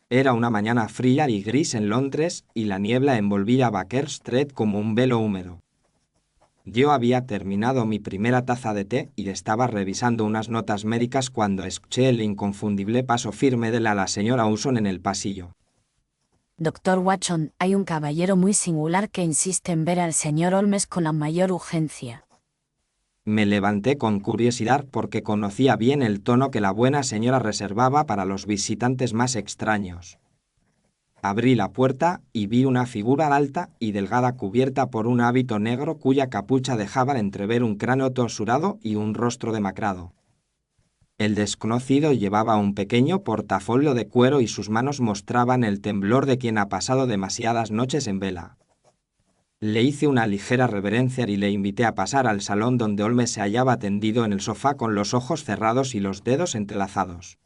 Era una mañana fría y gris en Londres y la niebla envolvía Baker Street como un velo húmedo. Yo había terminado mi primera taza de té y estaba revisando unas notas médicas cuando escuché el inconfundible paso firme de la señora Usson en el pasillo. Doctor Watson, hay un caballero muy singular que insiste en ver al señor Holmes con la mayor urgencia. Me levanté con curiosidad porque conocía bien el tono que la buena señora reservaba para los visitantes más extraños. Abrí la puerta y vi una figura alta y delgada cubierta por un hábito negro cuya capucha dejaba entrever un cráneo torsurado y un rostro demacrado. El desconocido llevaba un pequeño portafolio de cuero y sus manos mostraban el temblor de quien ha pasado demasiadas noches en vela. Le hice una ligera reverencia y le invité a pasar al salón donde Holmes se hallaba tendido en el sofá con los ojos cerrados y los dedos entrelazados.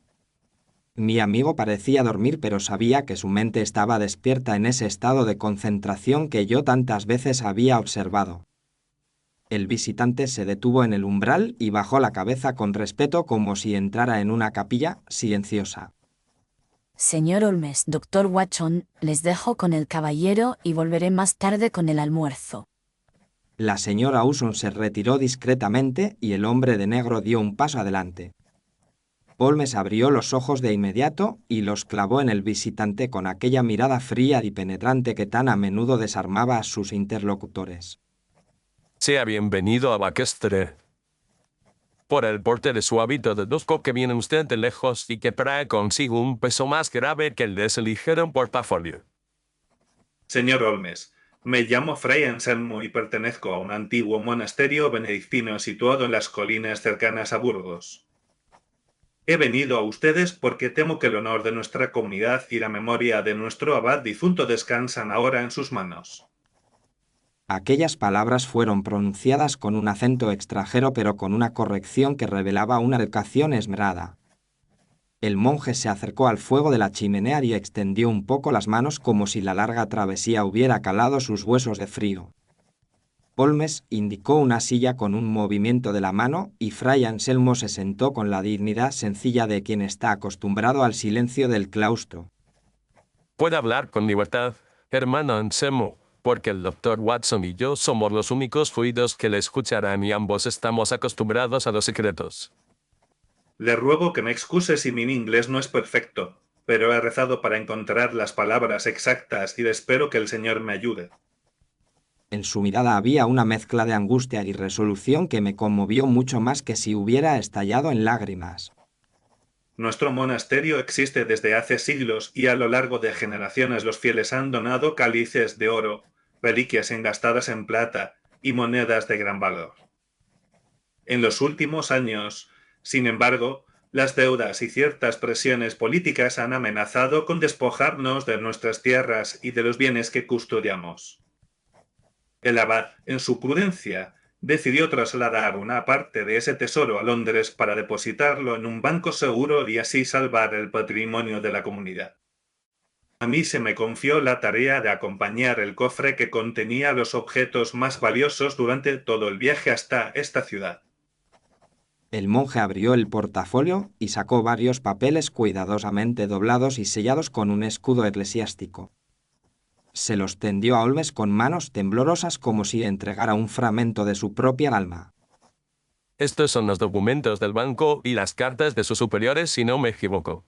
Mi amigo parecía dormir, pero sabía que su mente estaba despierta en ese estado de concentración que yo tantas veces había observado. El visitante se detuvo en el umbral y bajó la cabeza con respeto como si entrara en una capilla silenciosa. Señor Holmes, doctor Watson, les dejo con el caballero y volveré más tarde con el almuerzo. La señora Usson se retiró discretamente y el hombre de negro dio un paso adelante. Holmes abrió los ojos de inmediato y los clavó en el visitante con aquella mirada fría y penetrante que tan a menudo desarmaba a sus interlocutores. Sea bienvenido a Baker Street. Por el porte de su hábito deduzco que viene usted de lejos y que trae consigo un peso más grave que el de ese ligero portafolio. Señor Holmes, me llamo Fray Anselmo y pertenezco a un antiguo monasterio benedictino situado en las colinas cercanas a Burgos. He venido a ustedes porque temo que el honor de nuestra comunidad y la memoria de nuestro abad difunto descansan ahora en sus manos. Aquellas palabras fueron pronunciadas con un acento extranjero pero con una corrección que revelaba una educación esmerada. El monje se acercó al fuego de la chimenea y extendió un poco las manos como si la larga travesía hubiera calado sus huesos de frío. Holmes indicó una silla con un movimiento de la mano y Fray Anselmo se sentó con la dignidad sencilla de quien está acostumbrado al silencio del claustro. Puede hablar con libertad, hermano Anselmo, porque el doctor Watson y yo somos los únicos fluidos que le escucharán y ambos estamos acostumbrados a los secretos. Le ruego que me excuse si mi inglés no es perfecto, pero he rezado para encontrar las palabras exactas y espero que el Señor me ayude. En su mirada había una mezcla de angustia y resolución que me conmovió mucho más que si hubiera estallado en lágrimas. Nuestro monasterio existe desde hace siglos y a lo largo de generaciones los fieles han donado cálices de oro, reliquias engastadas en plata y monedas de gran valor. En los últimos años, sin embargo, las deudas y ciertas presiones políticas han amenazado con despojarnos de nuestras tierras y de los bienes que custodiamos. El abad, en su prudencia, decidió trasladar una parte de ese tesoro a Londres para depositarlo en un banco seguro y así salvar el patrimonio de la comunidad. A mí se me confió la tarea de acompañar el cofre que contenía los objetos más valiosos durante todo el viaje hasta esta ciudad. El monje abrió el portafolio y sacó varios papeles cuidadosamente doblados y sellados con un escudo eclesiástico. Se los tendió a Holmes con manos temblorosas como si entregara un fragmento de su propia alma. Estos son los documentos del banco y las cartas de sus superiores, si no me equivoco.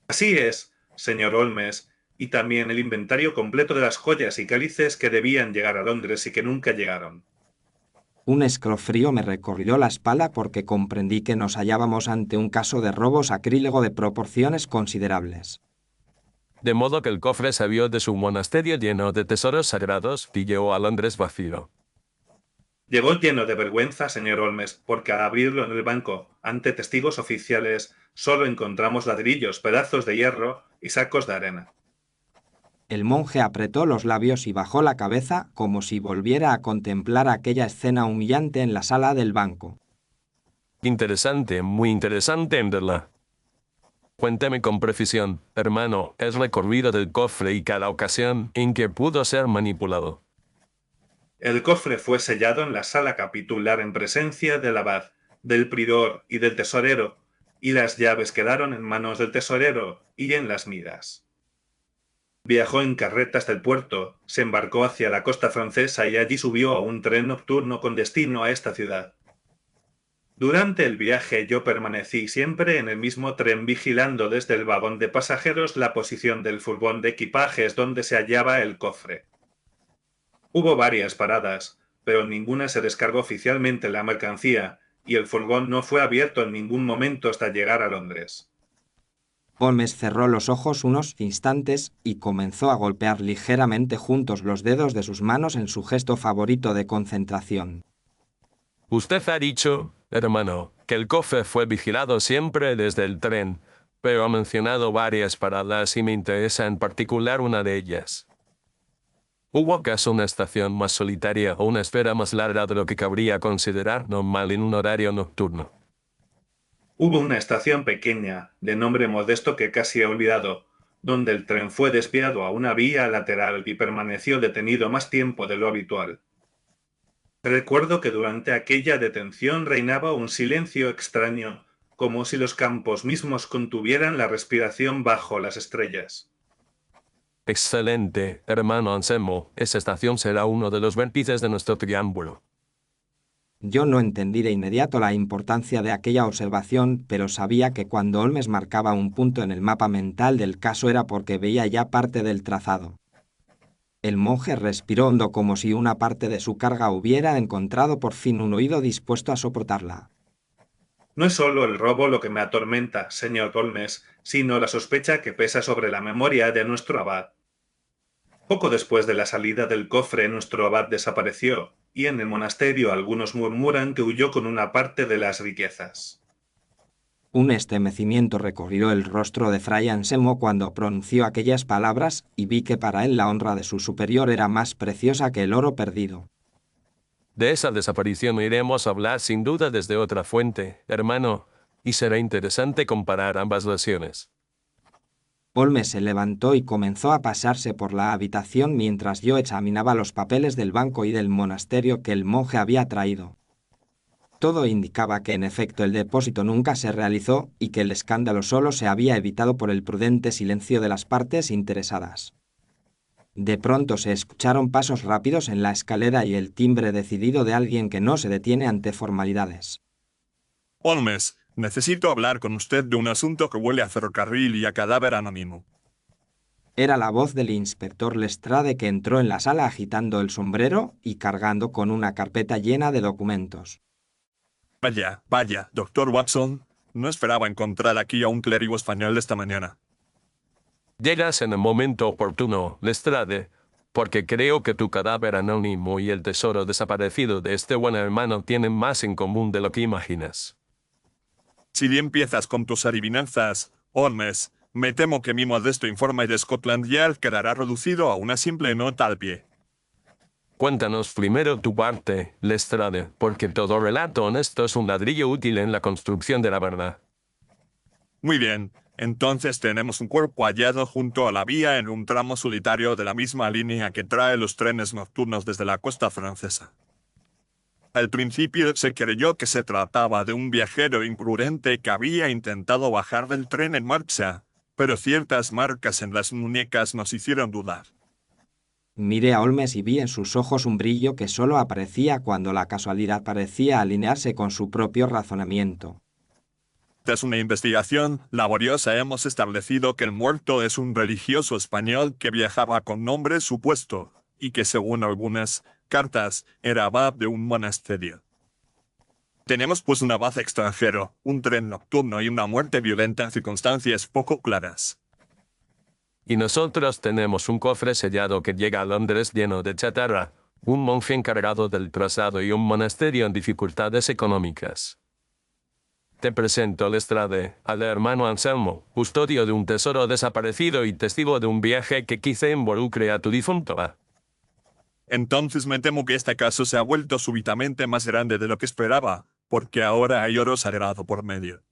Así es, señor Holmes, y también el inventario completo de las joyas y cálices que debían llegar a Londres y que nunca llegaron. Un escalofrío me recorrió la espalda porque comprendí que nos hallábamos ante un caso de robo sacrílego de proporciones considerables. De modo que el cofre salió de su monasterio lleno de tesoros sagrados y llegó a Londres vacío. Llegó lleno de vergüenza, señor Holmes, porque al abrirlo en el banco, ante testigos oficiales, solo encontramos ladrillos, pedazos de hierro y sacos de arena. El monje apretó los labios y bajó la cabeza como si volviera a contemplar aquella escena humillante en la sala del banco. Interesante, muy interesante, en verdad. Cuénteme con precisión, hermano, el recorrido del cofre y cada ocasión en que pudo ser manipulado. El cofre fue sellado en la sala capitular en presencia del abad, del prior y del tesorero, y las llaves quedaron en manos del tesorero y en las miras. Viajó en carreta hasta el puerto, se embarcó hacia la costa francesa y allí subió a un tren nocturno con destino a esta ciudad. Durante el viaje yo permanecí siempre en el mismo tren vigilando desde el vagón de pasajeros la posición del furgón de equipajes donde se hallaba el cofre. Hubo varias paradas, pero en ninguna se descargó oficialmente la mercancía, y el furgón no fue abierto en ningún momento hasta llegar a Londres. Holmes cerró los ojos unos instantes y comenzó a golpear ligeramente juntos los dedos de sus manos en su gesto favorito de concentración. Usted ha dicho, hermano, que el cofre fue vigilado siempre desde el tren, pero ha mencionado varias paradas y me interesa en particular una de ellas. ¿Hubo acaso una estación más solitaria o una espera más larga de lo que cabría considerar normal en un horario nocturno? Hubo una estación pequeña, de nombre modesto que casi he olvidado, donde el tren fue desviado a una vía lateral y permaneció detenido más tiempo de lo habitual. Recuerdo que durante aquella detención reinaba un silencio extraño, como si los campos mismos contuvieran la respiración bajo las estrellas. Excelente, hermano Anselmo. Esa estación será uno de los vértices de nuestro triángulo. Yo no entendí de inmediato la importancia de aquella observación, pero sabía que cuando Holmes marcaba un punto en el mapa mental del caso era porque veía ya parte del trazado. El monje respiró hondo como si una parte de su carga hubiera encontrado por fin un oído dispuesto a soportarla. No es solo el robo lo que me atormenta, señor Holmes, sino la sospecha que pesa sobre la memoria de nuestro abad. Poco después de la salida del cofre, nuestro abad desapareció, y en el monasterio algunos murmuran que huyó con una parte de las riquezas. Un estremecimiento recorrió el rostro de Fray Anselmo cuando pronunció aquellas palabras y vi que para él la honra de su superior era más preciosa que el oro perdido. De esa desaparición iremos a hablar sin duda desde otra fuente, hermano, y será interesante comparar ambas versiones. Holmes se levantó y comenzó a pasarse por la habitación mientras yo examinaba los papeles del banco y del monasterio que el monje había traído. Todo indicaba que en efecto el depósito nunca se realizó y que el escándalo solo se había evitado por el prudente silencio de las partes interesadas. De pronto se escucharon pasos rápidos en la escalera y el timbre decidido de alguien que no se detiene ante formalidades. Holmes, necesito hablar con usted de un asunto que huele a ferrocarril y a cadáver anónimo. Era la voz del inspector Lestrade que entró en la sala agitando el sombrero y cargando con una carpeta llena de documentos. Vaya, doctor Watson, no esperaba encontrar aquí a un clérigo español esta mañana. Llegas en el momento oportuno, Lestrade, porque creo que tu cadáver anónimo y el tesoro desaparecido de este buen hermano tienen más en común de lo que imaginas. Si bien empiezas con tus adivinanzas, Holmes, me temo que mi modesto informe de Scotland Yard quedará reducido a una simple nota al pie. Cuéntanos primero tu parte, Lestrade, porque todo relato honesto es un ladrillo útil en la construcción de la verdad. Muy bien, entonces tenemos un cuerpo hallado junto a la vía en un tramo solitario de la misma línea que trae los trenes nocturnos desde la costa francesa. Al principio se creyó que se trataba de un viajero imprudente que había intentado bajar del tren en marcha, pero ciertas marcas en las muñecas nos hicieron dudar. Miré a Holmes y vi en sus ojos un brillo que solo aparecía cuando la casualidad parecía alinearse con su propio razonamiento. Tras una investigación laboriosa hemos establecido que el muerto es un religioso español que viajaba con nombre supuesto y que según algunas cartas era abad de un monasterio. Tenemos pues un abad extranjero, un tren nocturno y una muerte violenta en circunstancias poco claras. Y nosotros tenemos un cofre sellado que llega a Londres lleno de chatarra, un monje encargado del trazado y un monasterio en dificultades económicas. Te presento, Lestrade, al hermano Anselmo, custodio de un tesoro desaparecido y testigo de un viaje que quizá involucre a tu difunto. Entonces me temo que este caso se ha vuelto súbitamente más grande de lo que esperaba, porque ahora hay oro sagrado por medio.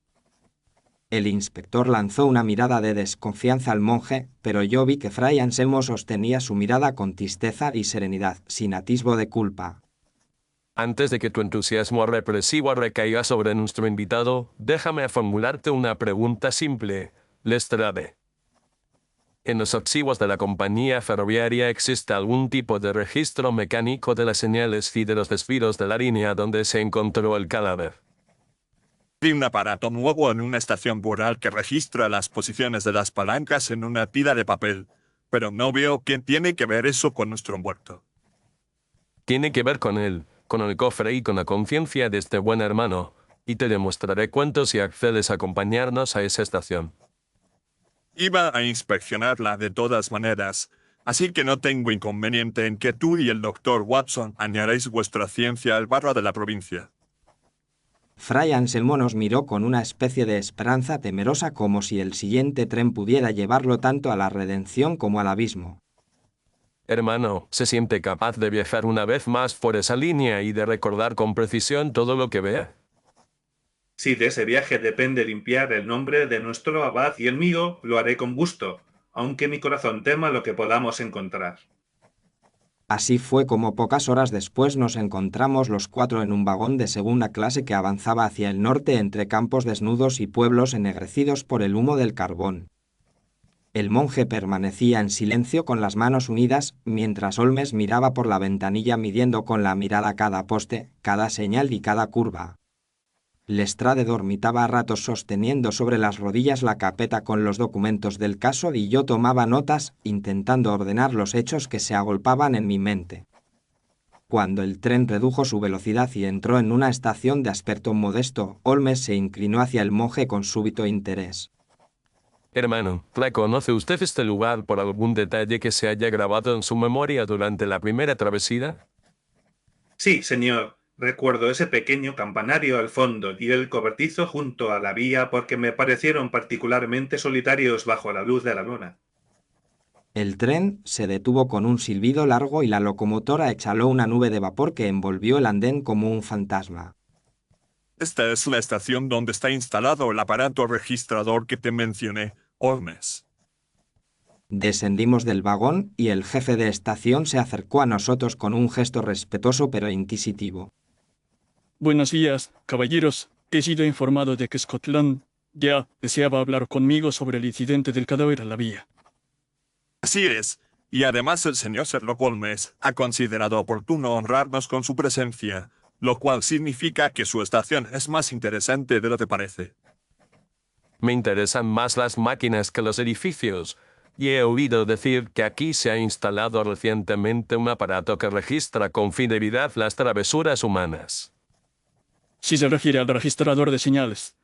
El inspector lanzó una mirada de desconfianza al monje, pero yo vi que Fray Anselmo sostenía su mirada con tristeza y serenidad, sin atisbo de culpa. Antes de que tu entusiasmo represivo recaiga sobre nuestro invitado, déjame formularte una pregunta simple, Lestrade. ¿En los archivos de la compañía ferroviaria existe algún tipo de registro mecánico de las señales y de los desvíos de la línea donde se encontró el cadáver? Vi un aparato nuevo en una estación rural que registra las posiciones de las palancas en una tira de papel, pero no veo qué tiene que ver eso con nuestro muerto. Tiene que ver con el cofre y con la conciencia de este buen hermano, y te demostraré cuánto si accedes a acompañarnos a esa estación. Iba a inspeccionarla de todas maneras, así que no tengo inconveniente en que tú y el doctor Watson añadáis vuestra ciencia al barro de la provincia. Fray Anselmo nos miró con una especie de esperanza temerosa como si el siguiente tren pudiera llevarlo tanto a la redención como al abismo. Hermano, ¿se siente capaz de viajar una vez más por esa línea y de recordar con precisión todo lo que vea? Si de ese viaje depende limpiar el nombre de nuestro abad y el mío, lo haré con gusto, aunque mi corazón tema lo que podamos encontrar. Así fue como pocas horas después nos encontramos los 4 en un vagón de segunda clase que avanzaba hacia el norte entre campos desnudos y pueblos ennegrecidos por el humo del carbón. El monje permanecía en silencio con las manos unidas, mientras Holmes miraba por la ventanilla midiendo con la mirada cada poste, cada señal y cada curva. Lestrade dormitaba a ratos sosteniendo sobre las rodillas la carpeta con los documentos del caso y yo tomaba notas, intentando ordenar los hechos que se agolpaban en mi mente. Cuando el tren redujo su velocidad y entró en una estación de aspecto modesto, Holmes se inclinó hacia el monje con súbito interés. Hermano, ¿reconoce usted este lugar por algún detalle que se haya grabado en su memoria durante la primera travesía? Sí, señor. Recuerdo ese pequeño campanario al fondo y el cobertizo junto a la vía porque me parecieron particularmente solitarios bajo la luz de la luna. El tren se detuvo con un silbido largo y la locomotora exhaló una nube de vapor que envolvió el andén como un fantasma. Esta es la estación donde está instalado el aparato registrador que te mencioné, Holmes. Descendimos del vagón y el jefe de estación se acercó a nosotros con un gesto respetuoso pero inquisitivo. Buenos días, caballeros. He sido informado de que Scotland Yard deseaba hablar conmigo sobre el incidente del cadáver en la vía. Así es, y además el señor Sherlock Holmes ha considerado oportuno honrarnos con su presencia, lo cual significa que su estación es más interesante de lo que parece. Me interesan más las máquinas que los edificios, y he oído decir que aquí se ha instalado recientemente un aparato que registra con fidelidad las travesuras humanas. Si se refiere al registrador de señales,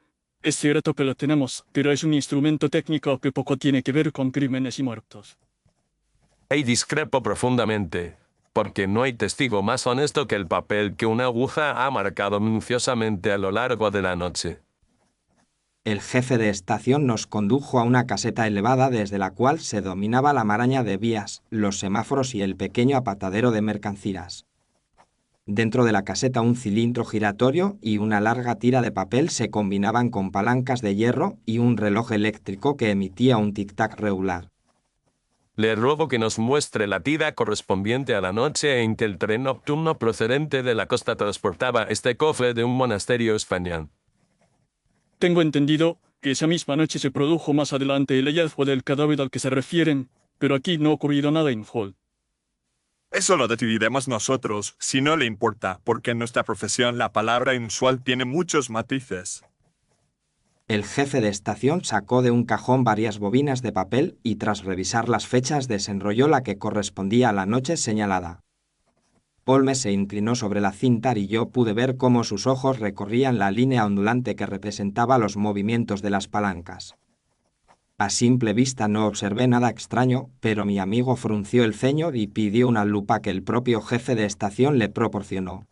es cierto que lo tenemos, pero es un instrumento técnico que poco tiene que ver con crímenes y muertos. Y discrepo profundamente, porque no hay testigo más honesto que el papel que una aguja ha marcado minuciosamente a lo largo de la noche. El jefe de estación nos condujo a una caseta elevada desde la cual se dominaba la maraña de vías, los semáforos y el pequeño apartadero de mercancías. Dentro de la caseta un cilindro giratorio y una larga tira de papel se combinaban con palancas de hierro y un reloj eléctrico que emitía un tic-tac regular. Le ruego que nos muestre la tira correspondiente a la noche en que el tren nocturno procedente de la costa transportaba este cofre de un monasterio español. Tengo entendido que esa misma noche se produjo más adelante el hallazgo del cadáver al que se refieren, pero aquí no ha ocurrido nada en Hull. Eso lo decidiremos nosotros, si no le importa, porque en nuestra profesión la palabra inusual tiene muchos matices. El jefe de estación sacó de un cajón varias bobinas de papel y tras revisar las fechas desenrolló la que correspondía a la noche señalada. Holmes se inclinó sobre la cinta y yo pude ver cómo sus ojos recorrían la línea ondulante que representaba los movimientos de las palancas. A simple vista no observé nada extraño, pero mi amigo frunció el ceño y pidió una lupa que el propio jefe de estación le proporcionó.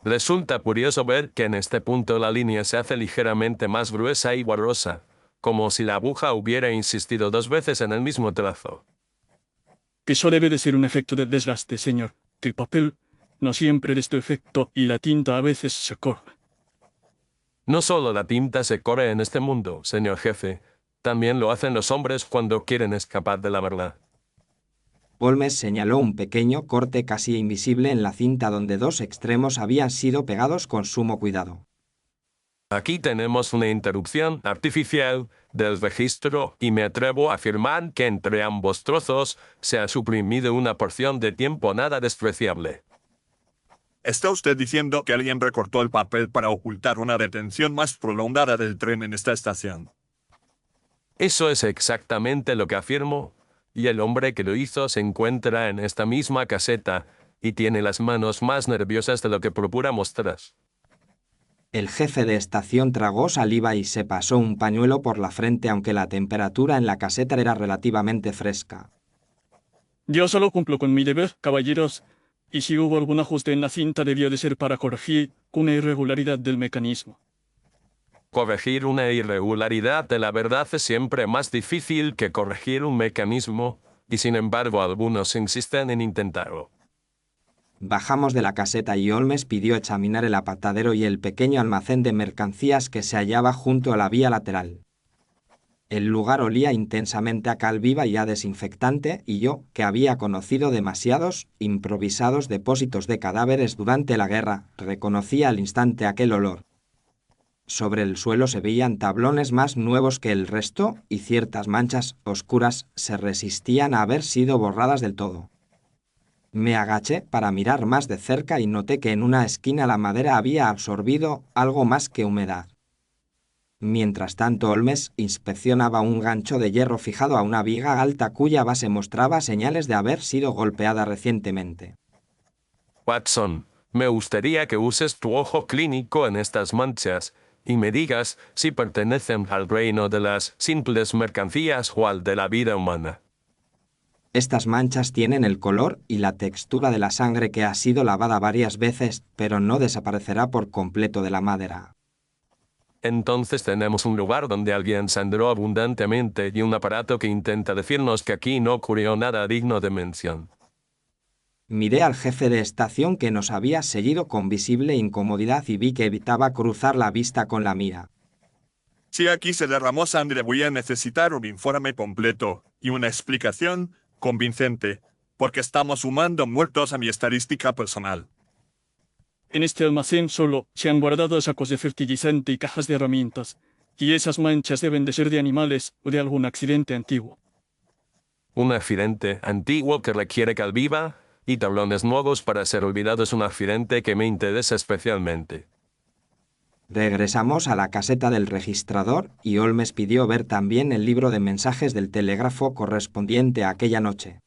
Resulta curioso ver que en este punto la línea se hace ligeramente más gruesa y borrosa, como si la aguja hubiera insistido 2 veces en el mismo trazo. Eso debe de ser un efecto de desgaste, señor. El papel no siempre da este efecto y la tinta a veces se corre. No solo la tinta se corre en este mundo, señor jefe, también lo hacen los hombres cuando quieren escapar de la verdad. Holmes señaló un pequeño corte casi invisible en la cinta donde dos extremos habían sido pegados con sumo cuidado. Aquí tenemos una interrupción artificial del registro y me atrevo a afirmar que entre ambos trozos se ha suprimido una porción de tiempo nada despreciable. ¿Está usted diciendo que alguien recortó el papel para ocultar una detención más prolongada del tren en esta estación? Eso es exactamente lo que afirmo, y el hombre que lo hizo se encuentra en esta misma caseta y tiene las manos más nerviosas de lo que procura mostrar. El jefe de estación tragó saliva y se pasó un pañuelo por la frente aunque la temperatura en la caseta era relativamente fresca. Yo solo cumplo con mi deber, caballeros, y si hubo algún ajuste en la cinta debió de ser para corregir una irregularidad del mecanismo. Corregir una irregularidad de la verdad es siempre más difícil que corregir un mecanismo, y sin embargo algunos insisten en intentarlo. Bajamos de la caseta y Holmes pidió examinar el apartadero y el pequeño almacén de mercancías que se hallaba junto a la vía lateral. El lugar olía intensamente a cal viva y a desinfectante, y yo, que había conocido demasiados improvisados depósitos de cadáveres durante la guerra, reconocí al instante aquel olor. Sobre el suelo se veían tablones más nuevos que el resto, y ciertas manchas oscuras se resistían a haber sido borradas del todo. Me agaché para mirar más de cerca y noté que en una esquina la madera había absorbido algo más que humedad. Mientras tanto, Holmes inspeccionaba un gancho de hierro fijado a una viga alta cuya base mostraba señales de haber sido golpeada recientemente. Watson, me gustaría que uses tu ojo clínico en estas manchas y me digas si pertenecen al reino de las simples mercancías o al de la vida humana. Estas manchas tienen el color y la textura de la sangre que ha sido lavada varias veces, pero no desaparecerá por completo de la madera. Entonces tenemos un lugar donde alguien sangró abundantemente y un aparato que intenta decirnos que aquí no ocurrió nada digno de mención. Miré al jefe de estación que nos había seguido con visible incomodidad y vi que evitaba cruzar la vista con la mía. Si aquí se derramó sangre, voy a necesitar un informe completo y una explicación convincente, porque estamos sumando muertos a mi estadística personal. En este almacén solo se han guardado sacos de fertilizante y cajas de herramientas, y esas manchas deben de ser de animales o de algún accidente antiguo. Un accidente antiguo que requiere cal viva y tablones nuevos para ser olvidado es un accidente que me interesa especialmente. Regresamos a la caseta del registrador y Holmes pidió ver también el libro de mensajes del telégrafo correspondiente a aquella noche.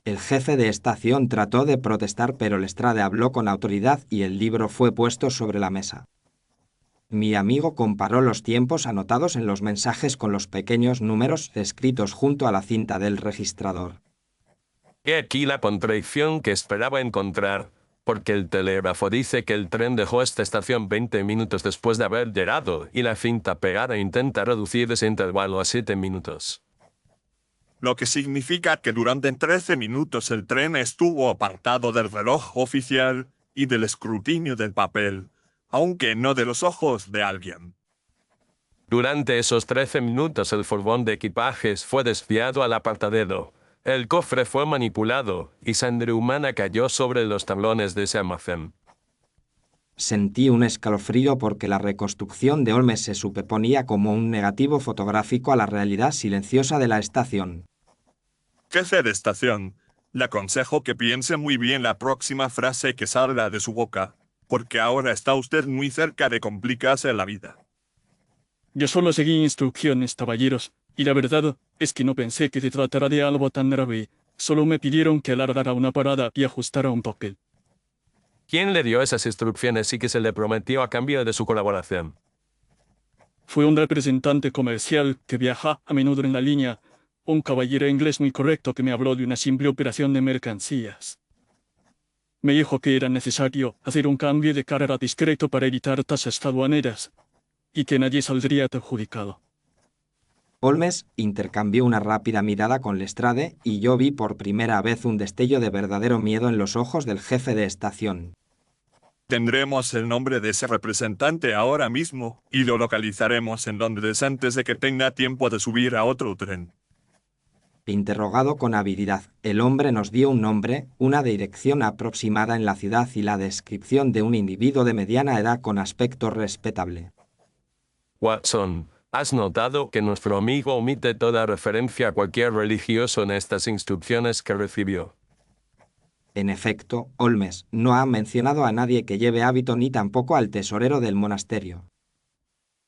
El jefe de estación trató de protestar, pero Lestrade habló con autoridad y el libro fue puesto sobre la mesa. Mi amigo comparó los tiempos anotados en los mensajes con los pequeños números escritos junto a la cinta del registrador. He aquí la contradicción que esperaba encontrar, porque el telégrafo dice que el tren dejó esta estación 20 minutos después de haber llegado y la cinta pegada intenta reducir ese intervalo a 7 minutos. Lo que significa que durante 13 minutos el tren estuvo apartado del reloj oficial y del escrutinio del papel, aunque no de los ojos de alguien. Durante esos 13 minutos el furgón de equipajes fue desviado al apartadero. El cofre fue manipulado y sangre humana cayó sobre los tablones de ese almacén. Sentí un escalofrío porque la reconstrucción de Holmes se superponía como un negativo fotográfico a la realidad silenciosa de la estación. Jefe de estación, le aconsejo que piense muy bien la próxima frase que salga de su boca, porque ahora está usted muy cerca de complicarse la vida. Yo solo seguí instrucciones, caballeros, y la verdad es que no pensé que se tratara de algo tan grave. Solo me pidieron que alargara una parada y ajustara un poco. ¿Quién le dio esas instrucciones y que se le prometió a cambio de su colaboración? Fue un representante comercial que viaja a menudo en la línea, un caballero inglés muy correcto que me habló de una simple operación de mercancías. Me dijo que era necesario hacer un cambio de carga discreto para evitar tasas aduaneras y que nadie saldría perjudicado. Holmes intercambió una rápida mirada con Lestrade y yo vi por primera vez un destello de verdadero miedo en los ojos del jefe de estación. Tendremos el nombre de ese representante ahora mismo y lo localizaremos en Londres antes de que tenga tiempo de subir a otro tren. Interrogado con habilidad, el hombre nos dio un nombre, una dirección aproximada en la ciudad y la descripción de un individuo de mediana edad con aspecto respetable. Watson, ¿has notado que nuestro amigo omite toda referencia a cualquier religioso en estas instrucciones que recibió? En efecto, Holmes no ha mencionado a nadie que lleve hábito ni tampoco al tesorero del monasterio.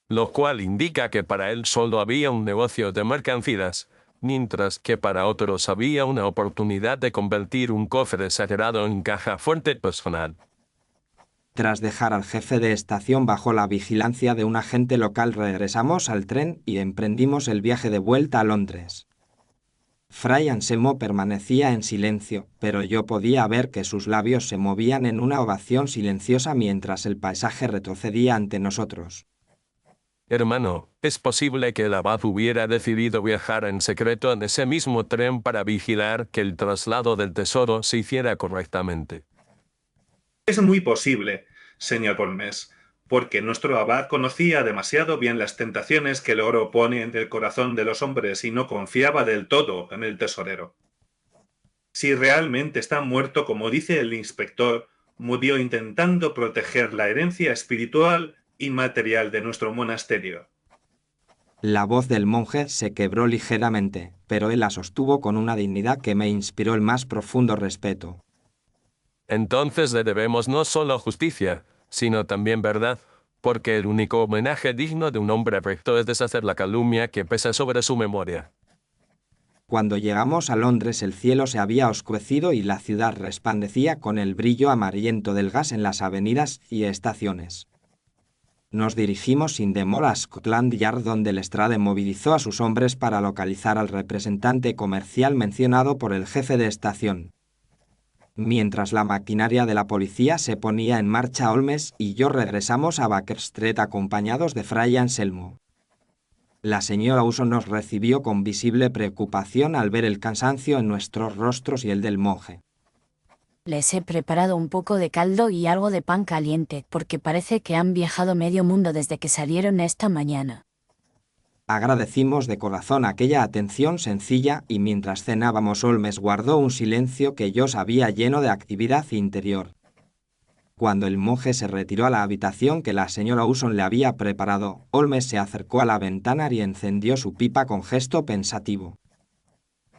Lo cual indica que para él solo había un negocio de mercancías, mientras que para otros había una oportunidad de convertir un cofre sagrado en caja fuerte personal. Tras dejar al jefe de estación bajo la vigilancia de un agente local, regresamos al tren y emprendimos el viaje de vuelta a Londres. Fray Anselmo permanecía en silencio, pero yo podía ver que sus labios se movían en una ovación silenciosa mientras el paisaje retrocedía ante nosotros. Hermano, ¿es posible que el abad hubiera decidido viajar en secreto en ese mismo tren para vigilar que el traslado del tesoro se hiciera correctamente? Es muy posible, señor Holmes, porque nuestro abad conocía demasiado bien las tentaciones que el oro pone en el corazón de los hombres y no confiaba del todo en el tesorero. Si realmente está muerto, como dice el inspector, murió intentando proteger la herencia espiritual y material de nuestro monasterio. La voz del monje se quebró ligeramente, pero él la sostuvo con una dignidad que me inspiró el más profundo respeto. Entonces le debemos no solo justicia, sino también verdad, porque el único homenaje digno de un hombre recto es deshacer la calumnia que pesa sobre su memoria. Cuando llegamos a Londres, el cielo se había oscurecido y la ciudad resplandecía con el brillo amarillento del gas en las avenidas y estaciones. Nos dirigimos sin demora a Scotland Yard, donde Lestrade movilizó a sus hombres para localizar al representante comercial mencionado por el jefe de estación. Mientras la maquinaria de la policía se ponía en marcha, Holmes y yo regresamos a Baker Street acompañados de Fray Anselmo. La señora Usson nos recibió con visible preocupación al ver el cansancio en nuestros rostros y el del monje. Les he preparado un poco de caldo y algo de pan caliente, porque parece que han viajado medio mundo desde que salieron esta mañana. Agradecimos de corazón aquella atención sencilla y mientras cenábamos Holmes guardó un silencio que yo sabía lleno de actividad interior. Cuando el monje se retiró a la habitación que la señora Usson le había preparado, Holmes se acercó a la ventana y encendió su pipa con gesto pensativo.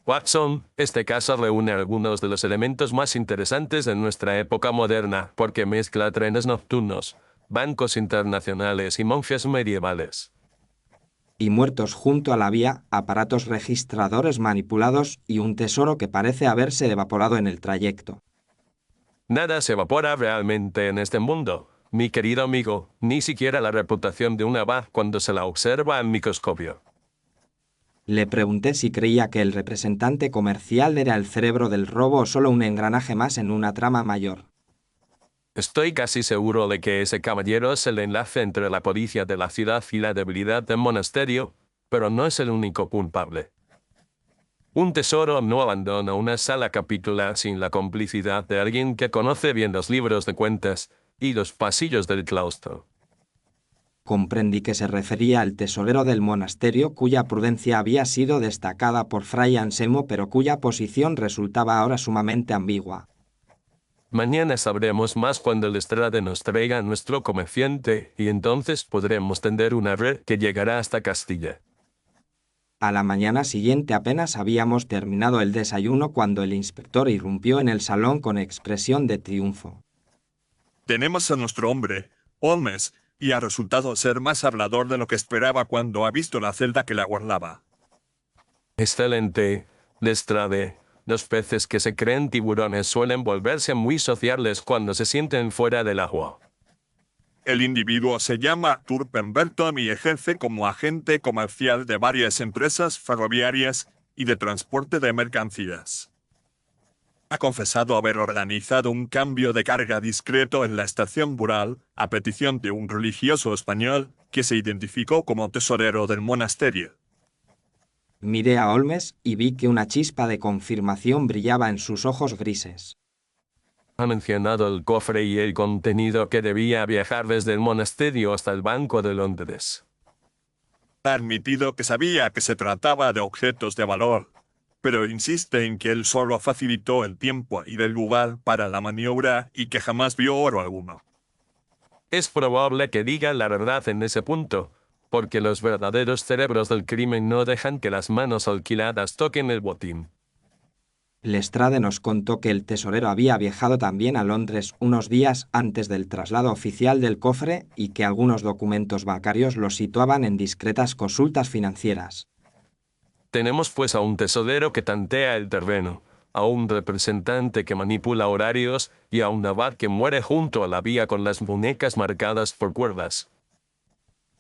Watson, este caso reúne algunos de los elementos más interesantes de nuestra época moderna, porque mezcla trenes nocturnos, bancos internacionales y monjes medievales. Y muertos junto a la vía, aparatos registradores manipulados y un tesoro que parece haberse evaporado en el trayecto. Nada se evapora realmente en este mundo, mi querido amigo, ni siquiera la reputación de un abad cuando se la observa al microscopio. Le pregunté si creía que el representante comercial era el cerebro del robo o solo un engranaje más en una trama mayor. Estoy casi seguro de que ese caballero es el enlace entre la codicia de la ciudad y la debilidad del monasterio, pero no es el único culpable. Un tesoro no abandona una sala capitular sin la complicidad de alguien que conoce bien los libros de cuentas y los pasillos del claustro. Comprendí que se refería al tesorero del monasterio, cuya prudencia había sido destacada por Fray Anselmo, pero cuya posición resultaba ahora sumamente ambigua. Mañana sabremos más cuando Lestrade nos traiga a nuestro comerciante y entonces podremos tender una red que llegará hasta Castilla. A la mañana siguiente apenas habíamos terminado el desayuno cuando el inspector irrumpió en el salón con expresión de triunfo. Tenemos a nuestro hombre, Holmes, y ha resultado ser más hablador de lo que esperaba cuando ha visto la celda que le aguardaba. Excelente, Lestrade. Los peces que se creen tiburones suelen volverse muy sociables cuando se sienten fuera del agua. El individuo se llama Arthur Pemberton y ejerce como agente comercial de varias empresas ferroviarias y de transporte de mercancías. Ha confesado haber organizado un cambio de carga discreto en la estación Bural a petición de un religioso español que se identificó como tesorero del monasterio. Miré a Holmes y vi que una chispa de confirmación brillaba en sus ojos grises. Ha mencionado el cofre y el contenido que debía viajar desde el monasterio hasta el Banco de Londres. Ha admitido que sabía que se trataba de objetos de valor, pero insiste en que él solo facilitó el tiempo y el lugar para la maniobra y que jamás vio oro alguno. Es probable que diga la verdad en ese punto, porque los verdaderos cerebros del crimen no dejan que las manos alquiladas toquen el botín. Lestrade nos contó que el tesorero había viajado también a Londres unos días antes del traslado oficial del cofre y que algunos documentos bancarios lo situaban en discretas consultas financieras. Tenemos pues a un tesorero que tantea el terreno, a un representante que manipula horarios y a un abad que muere junto a la vía con las muñecas marcadas por cuerdas.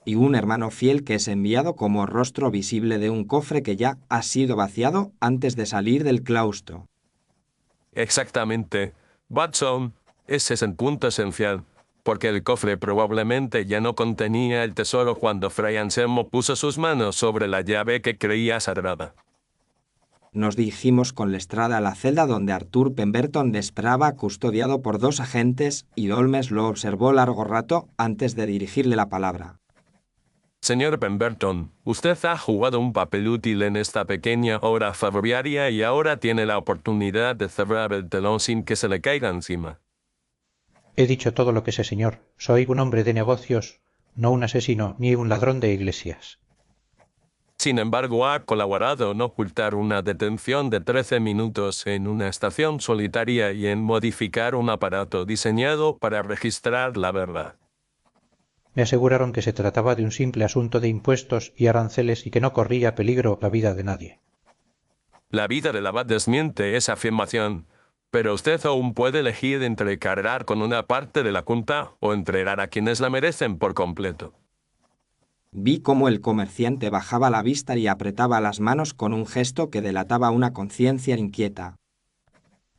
Y un hermano fiel que es enviado como rostro visible de un cofre que ya ha sido vaciado antes de salir del claustro. Exactamente. Watson, ese es el punto esencial, porque el cofre probablemente ya no contenía el tesoro cuando Fray Anselmo puso sus manos sobre la llave que creía sagrada. Nos dirigimos con Lestrade a la celda donde Arthur Pemberton le esperaba custodiado por 2 agentes y Holmes lo observó largo rato antes de dirigirle la palabra. Señor Pemberton, usted ha jugado un papel útil en esta pequeña obra ferroviaria y ahora tiene la oportunidad de cerrar el telón sin que se le caiga encima. He dicho todo lo que sé, señor. Soy un hombre de negocios, no un asesino ni un ladrón de iglesias. Sin embargo, ha colaborado en ocultar una detención de 13 minutos en una estación solitaria y en modificar un aparato diseñado para registrar la verdad. Me aseguraron que se trataba de un simple asunto de impuestos y aranceles y que no corría peligro la vida de nadie. La vida del abad desmiente esa afirmación, pero usted aún puede elegir entre cargar con una parte de la culpa o entregar a quienes la merecen por completo. Vi cómo el comerciante bajaba la vista y apretaba las manos con un gesto que delataba una conciencia inquieta.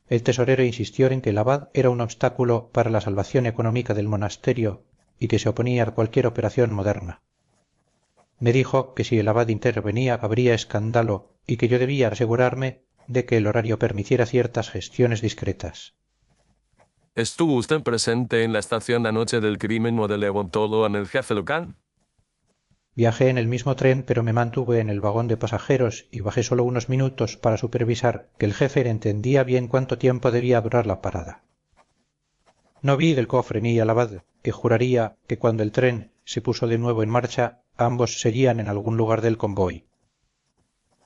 El tesorero insistió en que el abad era un obstáculo para la salvación económica del monasterio y que se oponía a cualquier operación moderna. Me dijo que si el abad intervenía habría escándalo y que yo debía asegurarme de que el horario permitiera ciertas gestiones discretas. ¿Estuvo usted presente en la estación la noche del crimen o del todo en el jefe local? Viajé en el mismo tren, pero me mantuve en el vagón de pasajeros y bajé solo unos minutos para supervisar que el jefe entendía bien cuánto tiempo debía durar la parada. No vi del cofre ni al abad, que juraría que cuando el tren se puso de nuevo en marcha, ambos seguían en algún lugar del convoy.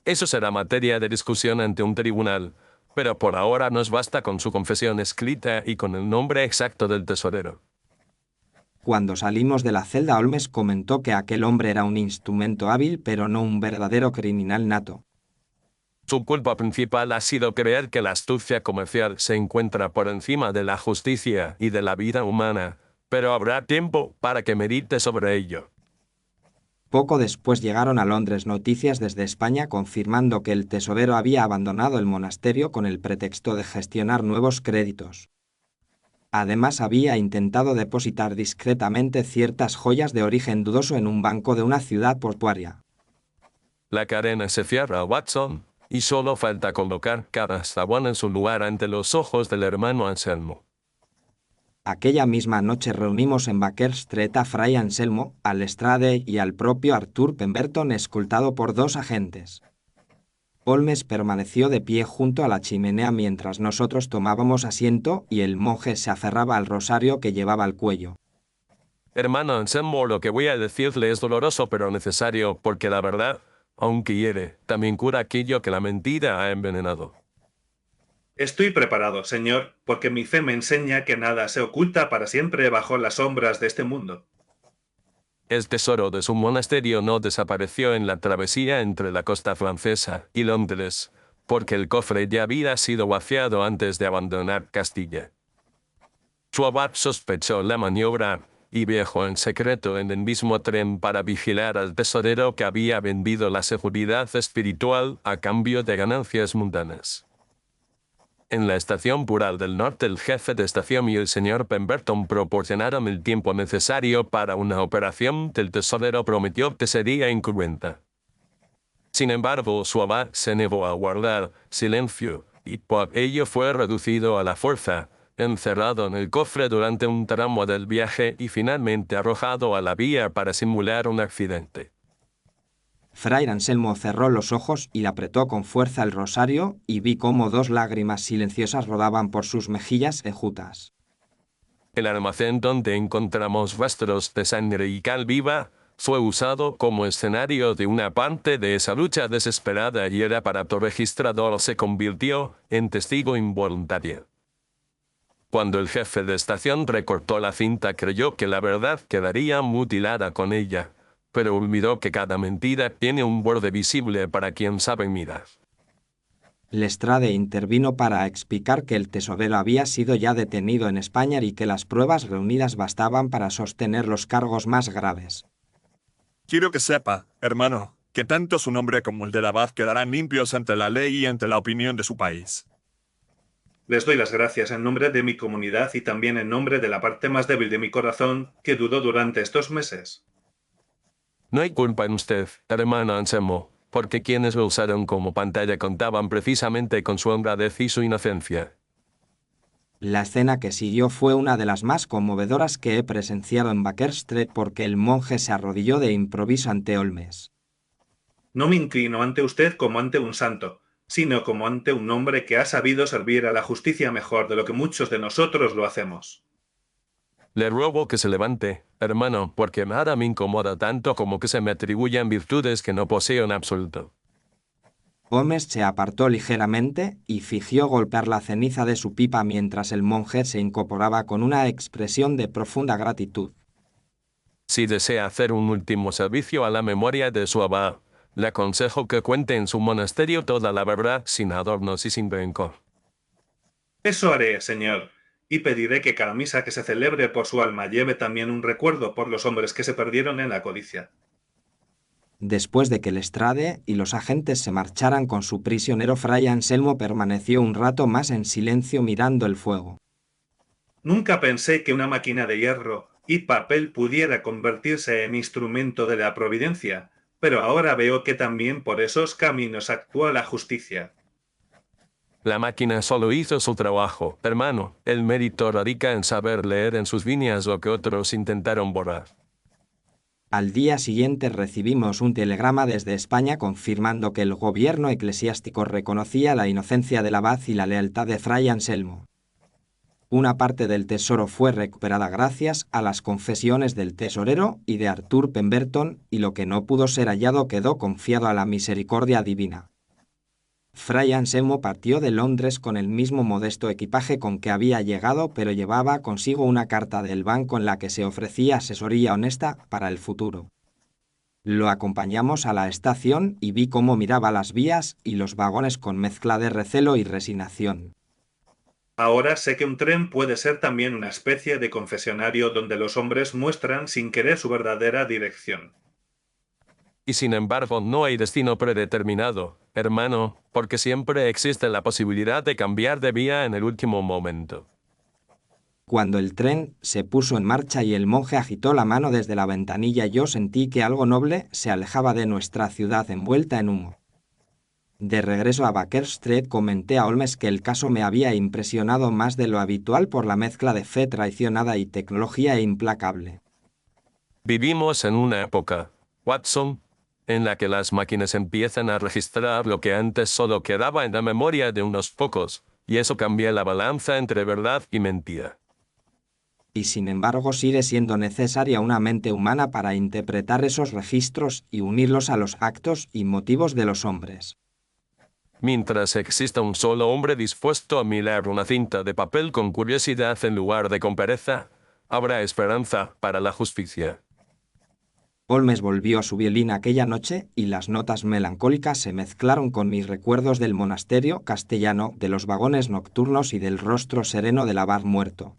Eso será materia de discusión ante un tribunal, pero por ahora nos basta con su confesión escrita y con el nombre exacto del tesorero. Cuando salimos de la celda, Holmes comentó que aquel hombre era un instrumento hábil, pero no un verdadero criminal nato. Su culpa principal ha sido creer que la astucia comercial se encuentra por encima de la justicia y de la vida humana, pero habrá tiempo para que medite sobre ello. Poco después llegaron a Londres noticias desde España confirmando que el tesorero había abandonado el monasterio con el pretexto de gestionar nuevos créditos. Además, había intentado depositar discretamente ciertas joyas de origen dudoso en un banco de una ciudad portuaria. La cadena se cierra, Watson, y solo falta colocar cada eslabón en su lugar ante los ojos del hermano Anselmo. Aquella misma noche reunimos en Baker Street a Fray Anselmo, a Lestrade y al propio Arthur Pemberton escoltado por 2 agentes. Holmes permaneció de pie junto a la chimenea mientras nosotros tomábamos asiento y el monje se aferraba al rosario que llevaba al cuello. Hermano Anselmo, lo que voy a decirle es doloroso pero necesario, porque la verdad, aunque hiere, también cura aquello que la mentira ha envenenado. Estoy preparado, señor, porque mi fe me enseña que nada se oculta para siempre bajo las sombras de este mundo. El tesoro de su monasterio no desapareció en la travesía entre la costa francesa y Londres, porque el cofre ya había sido vaciado antes de abandonar Castilla. Su abad sospechó la maniobra y viajó en secreto en el mismo tren para vigilar al tesorero que había vendido la seguridad espiritual a cambio de ganancias mundanas. En la estación Pural del Norte, el jefe de estación y el señor Pemberton proporcionaron el tiempo necesario para una operación que el tesorero prometió que sería incruenta. Sin embargo, su abad se negó a guardar silencio y por ello fue reducido a la fuerza, encerrado en el cofre durante un tramo del viaje y finalmente arrojado a la vía para simular un accidente. Fray Anselmo cerró los ojos y apretó con fuerza el rosario, y vi cómo 2 lágrimas silenciosas rodaban por sus mejillas enjutas. El almacén donde encontramos rastros de sangre y cal viva fue usado como escenario de una parte de esa lucha desesperada y el aparato registrador se convirtió en testigo involuntario. Cuando el jefe de estación recortó la cinta, creyó que la verdad quedaría mutilada con ella, pero olvidó que cada mentira tiene un borde visible para quien sabe mirar. Lestrade intervino para explicar que el tesorero había sido ya detenido en España y que las pruebas reunidas bastaban para sostener los cargos más graves. Quiero que sepa, hermano, que tanto su nombre como el del abad quedarán limpios ante la ley y ante la opinión de su país. Les doy las gracias en nombre de mi comunidad y también en nombre de la parte más débil de mi corazón que dudó durante estos meses. No hay culpa en usted, hermano Anselmo, porque quienes lo usaron como pantalla contaban precisamente con su honradez y su inocencia. La escena que siguió fue una de las más conmovedoras que he presenciado en Baker Street porque el monje se arrodilló de improviso ante Holmes. No me inclino ante usted como ante un santo, sino como ante un hombre que ha sabido servir a la justicia mejor de lo que muchos de nosotros lo hacemos. Le ruego que se levante, hermano, porque nada me incomoda tanto como que se me atribuyan virtudes que no poseo en absoluto. Holmes se apartó ligeramente y fingió golpear la ceniza de su pipa mientras el monje se incorporaba con una expresión de profunda gratitud. Si desea hacer un último servicio a la memoria de su abad, le aconsejo que cuente en su monasterio toda la verdad sin adornos y sin rencor. Eso haré, señor, y pediré que cada misa que se celebre por su alma lleve también un recuerdo por los hombres que se perdieron en la codicia. Después de que Lestrade y los agentes se marcharan con su prisionero, Fray Anselmo permaneció un rato más en silencio mirando el fuego. Nunca pensé que una máquina de hierro y papel pudiera convertirse en instrumento de la providencia, pero ahora veo que también por esos caminos actúa la justicia. La máquina solo hizo su trabajo, hermano. El mérito radica en saber leer en sus líneas lo que otros intentaron borrar. Al día siguiente recibimos un telegrama desde España confirmando que el gobierno eclesiástico reconocía la inocencia del abad y la lealtad de Fray Anselmo. Una parte del tesoro fue recuperada gracias a las confesiones del tesorero y de Arthur Pemberton, y lo que no pudo ser hallado quedó confiado a la misericordia divina. Fray Anselmo partió de Londres con el mismo modesto equipaje con que había llegado, pero llevaba consigo una carta del banco en la que se ofrecía asesoría honesta para el futuro. Lo acompañamos a la estación y vi cómo miraba las vías y los vagones con mezcla de recelo y resignación. Ahora sé que un tren puede ser también una especie de confesionario donde los hombres muestran sin querer su verdadera dirección. Y sin embargo, no hay destino predeterminado, hermano, porque siempre existe la posibilidad de cambiar de vía en el último momento. Cuando el tren se puso en marcha y el monje agitó la mano desde la ventanilla, yo sentí que algo noble se alejaba de nuestra ciudad envuelta en humo. De regreso a Baker Street comenté a Holmes que el caso me había impresionado más de lo habitual por la mezcla de fe traicionada y tecnología implacable. Vivimos en una época, Watson, en la que las máquinas empiezan a registrar lo que antes solo quedaba en la memoria de unos pocos, y eso cambia la balanza entre verdad y mentira. Y sin embargo sigue siendo necesaria una mente humana para interpretar esos registros y unirlos a los actos y motivos de los hombres. Mientras exista un solo hombre dispuesto a mirar una cinta de papel con curiosidad en lugar de con pereza, habrá esperanza para la justicia. Holmes volvió a su violín aquella noche y las notas melancólicas se mezclaron con mis recuerdos del monasterio castellano, de los vagones nocturnos y del rostro sereno del abad muerto.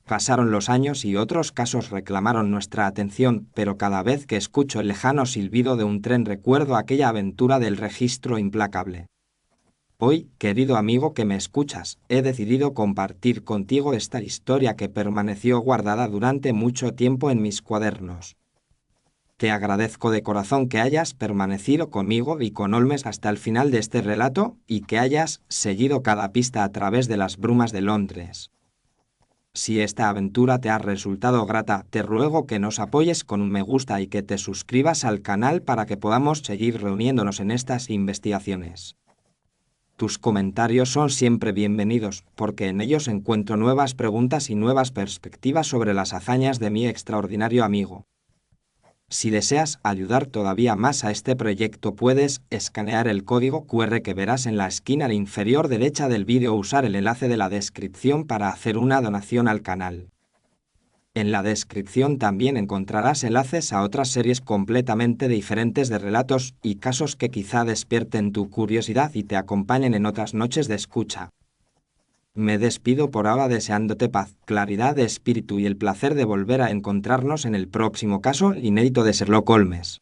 Pasaron los años y otros casos reclamaron nuestra atención, pero cada vez que escucho el lejano silbido de un tren recuerdo aquella aventura del registro implacable. Hoy, querido amigo que me escuchas, he decidido compartir contigo esta historia que permaneció guardada durante mucho tiempo en mis cuadernos. Te agradezco de corazón que hayas permanecido conmigo y con Holmes hasta el final de este relato y que hayas seguido cada pista a través de las brumas de Londres. Si esta aventura te ha resultado grata, te ruego que nos apoyes con un me gusta y que te suscribas al canal para que podamos seguir reuniéndonos en estas investigaciones. Tus comentarios son siempre bienvenidos, porque en ellos encuentro nuevas preguntas y nuevas perspectivas sobre las hazañas de mi extraordinario amigo. Si deseas ayudar todavía más a este proyecto, puedes escanear el código QR que verás en la esquina inferior derecha del vídeo o usar el enlace de la descripción para hacer una donación al canal. En la descripción también encontrarás enlaces a otras series completamente diferentes de relatos y casos que quizá despierten tu curiosidad y te acompañen en otras noches de escucha. Me despido por ahora deseándote paz, claridad de espíritu y el placer de volver a encontrarnos en el próximo caso inédito de Sherlock Holmes.